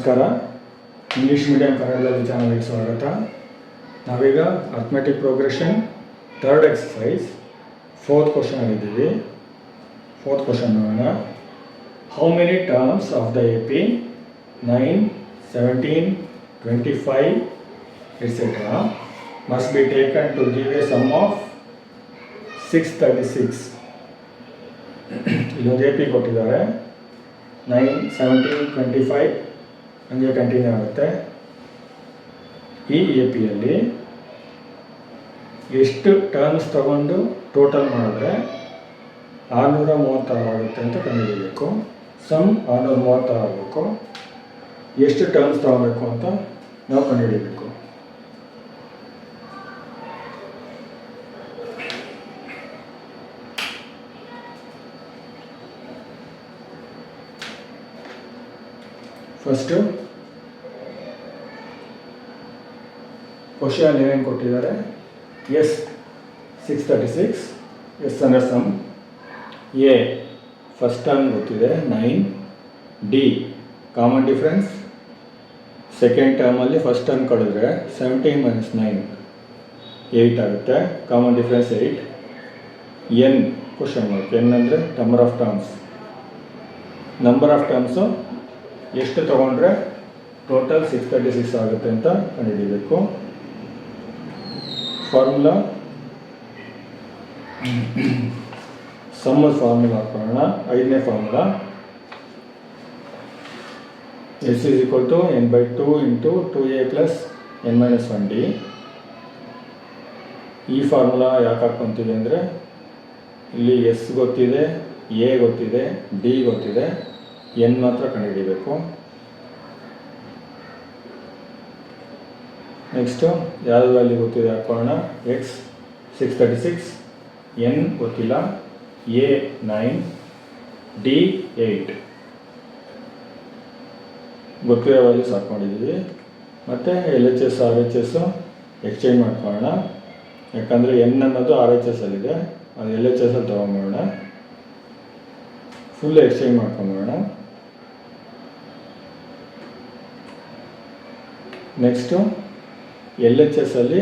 ನಮಸ್ಕಾರ. English medium ಕನ್ನಡದಲ್ಲಿ ಚಾನಲ್ಗೆ ಸ್ವಾಗತ. ನಾವೀಗ arithmetic progression third exercise fourth question ಆಗಿದ್ದೀವಿ. ಫೋರ್ತ್ ಕ್ವಶನ್ ನೋಡೋಣ. How many terms of the AP 9, 17, 25 etcetera must be taken to give a sum of 636. ಇಲ್ಲೊಂದು AP ಕೊಟ್ಟಿದ್ದಾರೆ. 9, 17, 25 ಹಂಗೆ ಕಂಟಿನ್ಯೂ ಆಗುತ್ತೆ. ಈ APಯಲ್ಲಿ ಎಷ್ಟು ಟರ್ಮ್ಸ್ ತಗೊಂಡು ಟೋಟಲ್ ಮಾಡಿದ್ರೆ 636 ಆಗುತ್ತೆ ಅಂತ ಕಂಡುಹಿಡಿಯಬೇಕು. ಸಮ್ 636 ಆಗಬೇಕು. ಎಷ್ಟು ಟರ್ಮ್ಸ್ ತಗೋಬೇಕು ಅಂತ ನಾವು ಕಂಡುಹಿಡಿಯಬೇಕು. ಫಸ್ಟು ಕ್ವಶನ್ ಏನೇನು ಕೊಟ್ಟಿದ್ದಾರೆ. ಎಸ್ 636, ಎಸ್ ಅಂದರೆ ಸಮ್. ಎ ಫಸ್ಟ್ ಟರ್ಮ್ ಗೊತ್ತಿದೆ 9, ಡಿ ಕಾಮನ್ ಡಿಫ್ರೆನ್ಸ್. ಸೆಕೆಂಡ್ ಟರ್ಮಲ್ಲಿ ಫಸ್ಟ್ ಟರ್ಮ್ ಕಳೆದ್ರೆ 17 - 9 8 ಆಗುತ್ತೆ. Common difference 8. N question mark. N ಅಂದರೆ number of terms. Number of terms ಎಷ್ಟು ತೊಗೊಂಡ್ರೆ ಟೋಟಲ್ 636 ಆಗುತ್ತೆ ಅಂತ ಕಂಡುಹಿಡಿಯಬೇಕು. ಫಾರ್ಮುಲಾ ಸಮ್ಮದ ಫಾರ್ಮುಲಾ ಹಾಕೋಣ. 5ನೇ formula S = n/2 × 2a + n - 1d. ಈ ಫಾರ್ಮುಲಾ ಯಾಕೆ ಹಾಕ್ಕೊತೀವಿ ಅಂದರೆ ಇಲ್ಲಿ ಎಸ್ ಗೊತ್ತಿದೆ, ಎ ಗೊತ್ತಿದೆ, ಡಿ ಗೊತ್ತಿದೆ, ಎನ್ ಮಾತ್ರ ಕಂಡುಹಿಡಿಯಬೇಕು. ನೆಕ್ಸ್ಟು ಯಾವುದು ವ್ಯಾಲ್ಯೂ ಗೊತ್ತಿದೆ ಹಾಕೋಣ. ಎಕ್ಸ್ 636, ಎನ್ ಗೊತ್ತಿಲ್ಲ, ಎ 9, ಡಿ 8 ಗೊತ್ತಿರೋ ವ್ಯಾಲ್ಯೂಸ್ ಹಾಕ್ಕೊಂಡಿದ್ದೀವಿ. ಮತ್ತು LHS RHS ಎಕ್ಸ್ಚೇಂಜ್ ಮಾಡ್ಕೊಳ್ಳೋಣ. ಯಾಕಂದರೆ ಎನ್ ಅನ್ನೋದು RHS ಅಲ್ಲಿದೆ, ಅದು LHS ಅಲ್ಲಿ ತೊಗೊಂಬೋಣ. ಫುಲ್ ಎಕ್ಸ್ಚೇಂಜ್ ಮಾಡ್ಕೊಂಬೋಣ. ನೆಕ್ಸ್ಟು LHS ಅಲ್ಲಿ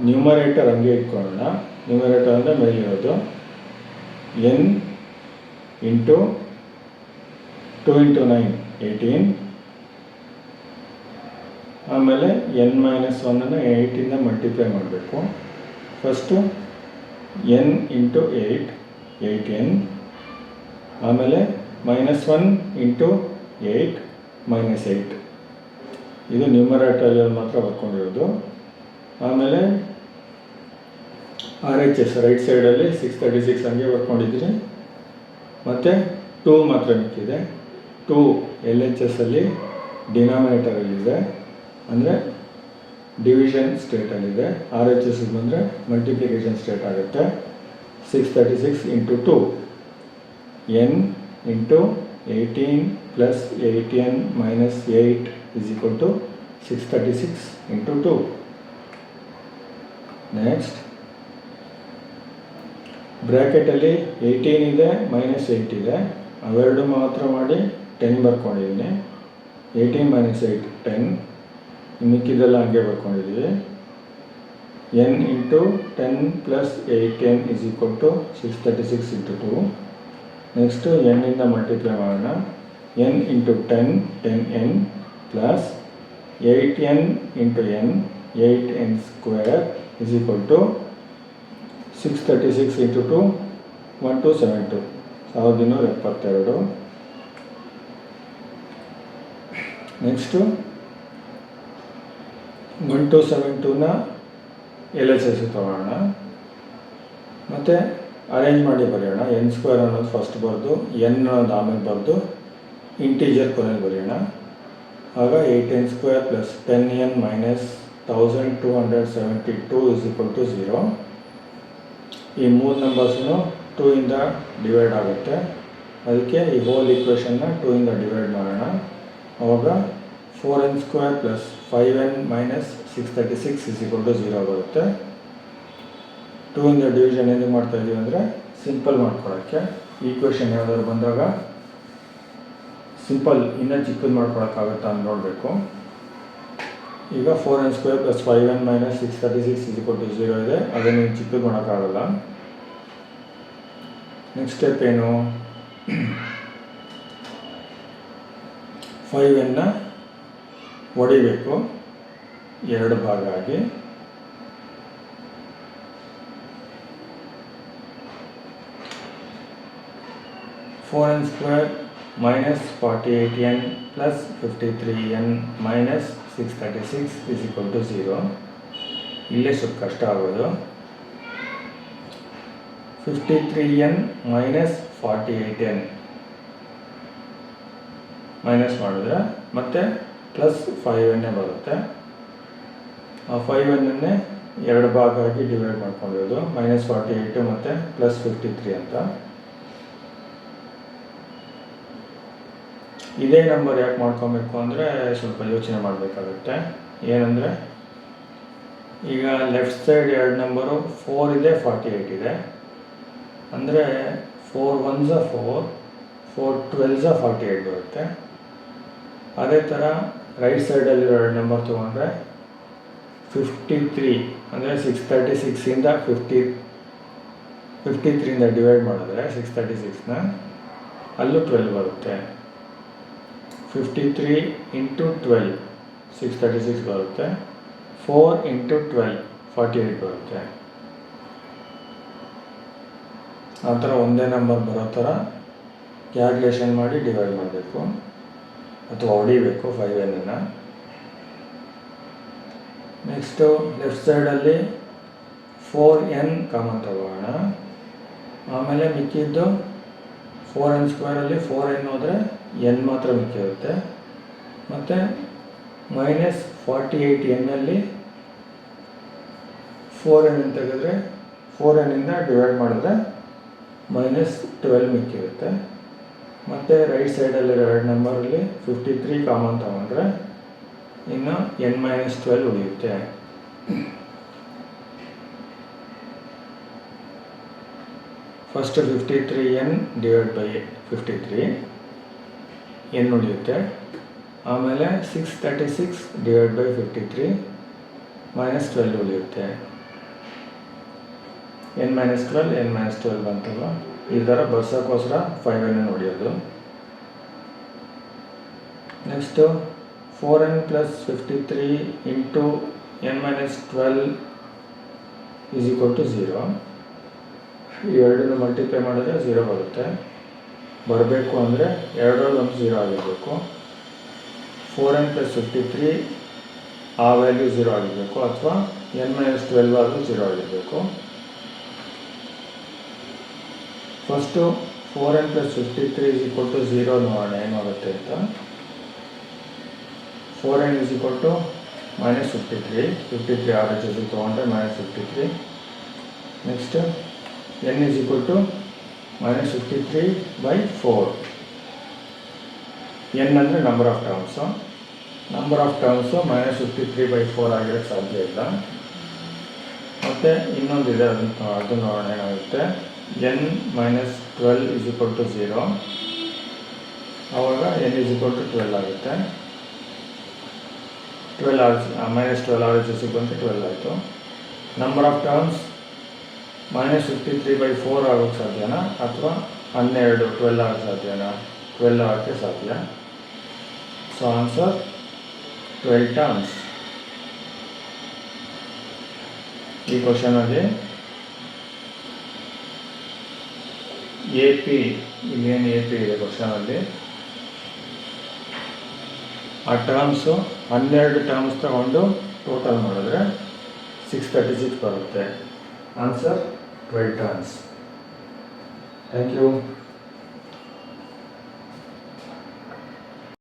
ನ್ಯೂಮರೇಟರ್ ಹಂಗೆ ಇಟ್ಕೊಳ್ಳೋಣ. ನ್ಯೂಮರೇಟರ್ ಅಂದರೆ ಮೇಲಿರೋದು n × 2 × 9 18. ಆಮೇಲೆ n - 1 8ಇಂದ ಮಲ್ಟಿಪ್ಲೈ ಮಾಡಬೇಕು. First n × 8 8n. ಆಮೇಲೆ -1 × 8 -8. ಇದು ನ್ಯೂಮರೇಟರಲ್ಲಿ ಮಾತ್ರ ಬರ್ಕೊಂಡಿರೋದು. ಆಮೇಲೆ RHS ರೈಟ್ ಸೈಡಲ್ಲಿ 636 ಹಂಗೆ ಬರ್ಕೊಂಡಿದ್ದೀನಿ. ಮತ್ತು 2 ಮಾತ್ರ ಮಿಕ್ಕಿದೆ. 2 LHS ಅಲ್ಲಿ ಡಿನಾಮಿನೇಟರಲ್ಲಿದೆ, ಅಂದರೆ ಡಿವಿಷನ್ ಸ್ಟೇಟಲ್ಲಿದೆ. RHS ಬಂದರೆ ಮಲ್ಟಿಪ್ಲಿಕೇಶನ್ ಸ್ಟೇಟ್ ಆಗುತ್ತೆ. 636 × 2 n × 18 + 8n - 8 = 636 × 2. ನೆಕ್ಸ್ಟ್ ಬ್ರ್ಯಾಕೆಟಲ್ಲಿ 18 ಇದೆ, -8 ಇದೆ, ಅವೆರಡು ಮಾತ್ರ ಮಾಡಿ 10 ಬರ್ಕೊಂಡಿದ್ದೀನಿ. 18 - 8 10. ಮಿಕ್ಕಿದೆಲ್ಲ ಹಂಗೆ ಬರ್ಕೊಂಡಿದ್ದೀವಿ. n × 10 + 8n = 636 × 2. ನೆಕ್ಸ್ಟು n ಇಂದ ಮಲ್ಟಿಪ್ಲೈ ಮಾಡೋಣ. n × 10 10n + 8n × n 8n² = 636 × 2 1272 1272. Next 1272ನ LHS ತಗೊಳ್ಳೋಣ. ಮತ್ತು ಅರೇಂಜ್ ಮಾಡಿ ಬರೆಯೋಣ. n² ಅನ್ನೋದು ಫಸ್ಟ್ ಬರೆದು, n ಅನ್ನೋದು ಆಮೇಲೆ ಬರೆದು, ಇಂಟೀಜರ್ ಕೊನೆಗೆ ಬರೆಯೋಣ. ಆಗ 8n² + 10n - 1272 = 0. ಈ 3 ನಂಬರ್ಸನ್ನು 2 ಇಂದ ಡಿವೈಡ್ ಆಗುತ್ತೆ. ಅದಕ್ಕೆ ಈ ಹೋಲ್ ಈಕ್ವೇಷನ್ನ 2 ಇಂದ ಡಿವೈಡ್ ಮಾಡೋಣ. ಆವಾಗ 4n² + 5n - 636 = 0 ಬರುತ್ತೆ. 2 ಇಂದ ಡಿವಿಷನ್ ಏನು ಮಾಡ್ತಾಯಿದ್ದೀವಿ ಅಂದರೆ ಸಿಂಪಲ್ ಮಾಡ್ಕೊಳ್ಳೋಕ್ಕೆ. ಈಕ್ವೇಷನ್ ಯಾವುದಾದ್ರು ಬಂದಾಗ ಸಿಂಪಲ್ ಇನ್ನೂ ಚಿಕ್ಕದು ಮಾಡ್ಕೊಳಕ್ಕಾಗತ್ತಾ ಅಂತ ನೋಡಬೇಕು. ಈಗ 4n² + 5n - 636 = 0 ಇದೆ. ಅದನ್ನು ಚಿಕ್ಕದು ಮಾಡೋಕ್ಕಾಗಲ್ಲ. ನೆಕ್ಸ್ಟ್ ಸ್ಟೆಪ್ ಏನು, 5n ಹೊಡಿಬೇಕು 2 ಭಾಗ ಆಗಿ. (4n² - 48n + 53n - 636 = 0. ಇಲ್ಲೇ ಸ್ವಲ್ಪ ಕಷ್ಟ ಆಗೋದು. 53n - 48n ಮೈನಸ್ ಮಾಡಿದ್ರೆ ಮತ್ತೆ +5n ಬರುತ್ತೆ. ಆ 5n 2 ಭಾಗ ಆಗಿ ಡಿವೈಡ್ ಮಾಡ್ಕೊಂಡಿರೋದು, -48 ಮತ್ತು +53 ಅಂತ. ಇದೇ ನಂಬರ್ ಯಾಕೆ ಮಾಡ್ಕೊಬೇಕು ಅಂದರೆ ಸ್ವಲ್ಪ ಯೋಚನೆ ಮಾಡಬೇಕಾಗುತ್ತೆ. ಏನಂದರೆ ಈಗ ಲೆಫ್ಟ್ ಸೈಡ್ 2 ನಂಬರು 4 ಇದೆ, 48 ಇದೆ. ಅಂದರೆ 4 1s 4, 4 12s 48 ಬರುತ್ತೆ. ಅದೇ ಥರ ರೈಟ್ ಸೈಡಲ್ಲಿರೋ 2 ನಂಬರ್ ತೊಗೊಂಡ್ರೆ 53 ಅಂದರೆ 636ಇಂದ 53ಇಂದ ಡಿವೈಡ್ ಮಾಡಿದ್ರೆ 636ನ ಅಲ್ಲೂ 12 ಬರುತ್ತೆ. 53 × 12 636 ಬರುತ್ತೆ. 4 × 12 48 ಬರುತ್ತೆ. ಆ ಥರ ಒಂದೇ ನಂಬರ್ ಬರೋ ಥರ ಕ್ಯಾಲ್ಕುಲೇಷನ್ ಮಾಡಿ ಡಿವೈಡ್ ಮಾಡಬೇಕು ಅಥವಾ ಹೊಡಿಬೇಕು 5n. ನೆಕ್ಸ್ಟು ಲೆಫ್ಟ್ ಸೈಡಲ್ಲಿ 4n ಕಾಮನ್ ತಗೋಣ. ಆಮೇಲೆ ಮಿಕ್ಕಿದ್ದು 4n² 4n ಹೋದರೆ n ಮಾತ್ರ ಮಿಕ್ಕಿರುತ್ತೆ. ಮತ್ತು -48n 4n ತೆಗೆದ್ರೆ 4n ಡಿವೈಡ್ ಮಾಡಿದ್ರೆ -12 ಮಿಕ್ಕಿರುತ್ತೆ. ಮತ್ತು ರೈಟ್ ಸೈಡಲ್ಲಿರೋ 2 ನಂಬರಲ್ಲಿ 53 ಕಾಮನ್ ತಗೊಂಡ್ರೆ ಇನ್ನು n - 12 ಉಳಿಯುತ್ತೆ. ಫಸ್ಟ್ 53n / 53 n ಉಳಿಯುತ್ತೆ. ಆಮೇಲೆ 636 / 53 -12 ಉಳಿಯುತ್ತೆ. n - 12 ಬಂತಲ್ಲ, ಈ ಥರ ಬರ್ಸೋಕ್ಕೋಸ್ಕರ 5n ಹೊಡೆಯೋದು. Next 4n + 53 × n - 12 = 0. ಇವೆರಡನ್ನು ಮಲ್ಟಿಪ್ಲೈ ಮಾಡಿದ್ರೆ 0 ಬರುತ್ತೆ. ಬರಬೇಕು ಅಂದರೆ ಎರಡರಲ್ಲಿ ಒಂದು 0 ಆಗಿರಬೇಕು. 4n + 53 ಆ ವ್ಯಾಲ್ಯೂ 0 ಆಗಿರಬೇಕು, ಅಥವಾ n - 12 ಆದರೂ 0 ಆಗಿರಬೇಕು. ಫಸ್ಟು 4n + 53 = 0 ನೋಡೋಣ ಏನಾಗುತ್ತೆ ಅಂತ. 4n = -53, 53 RHS ತೊಗೊಂಡ್ರೆ -53. Next n = -53/4. n ಅಂದರೆ number of terms. Number of terms -53/4 ಆಗಿರೋಕ್ಕೆ ಸಾಧ್ಯ ಇಲ್ಲ. ಮತ್ತು ಇನ್ನೊಂದಿದೆ, ಅದು ನೋಡೋಣ ಏನಾಗುತ್ತೆ. n - 12 = 0. ಆವಾಗ n = 12 ಆಗುತ್ತೆ. 12 RHS ಬಂತು, 12 ಆಯಿತು. ನಂಬರ್ ಆಫ್ ಟರ್ಮ್ಸ್ -53/4 ಆಗೋಕ್ಕೆ ಸಾಧ್ಯನಾ, ಅಥವಾ 12 ಆಗೋಕ್ಕೆ ಸಾಧ್ಯನಾ? 12 ಆಗೋಕ್ಕೆ ಸಾಧ್ಯ. So answer 12 terms. ಈ ಕ್ವಶನಲ್ಲಿ AP, ಇಲ್ಲೇನು AP ಇದೆ ಕ್ವಶನಲ್ಲಿ, ಆ ಟರ್ಮ್ಸು 12 ಟರ್ಮ್ಸ್ ತಗೊಂಡು ಟೋಟಲ್ ಮಾಡಿದ್ರೆ 636 ಬರುತ್ತೆ. Answer 12 terms. Thank you.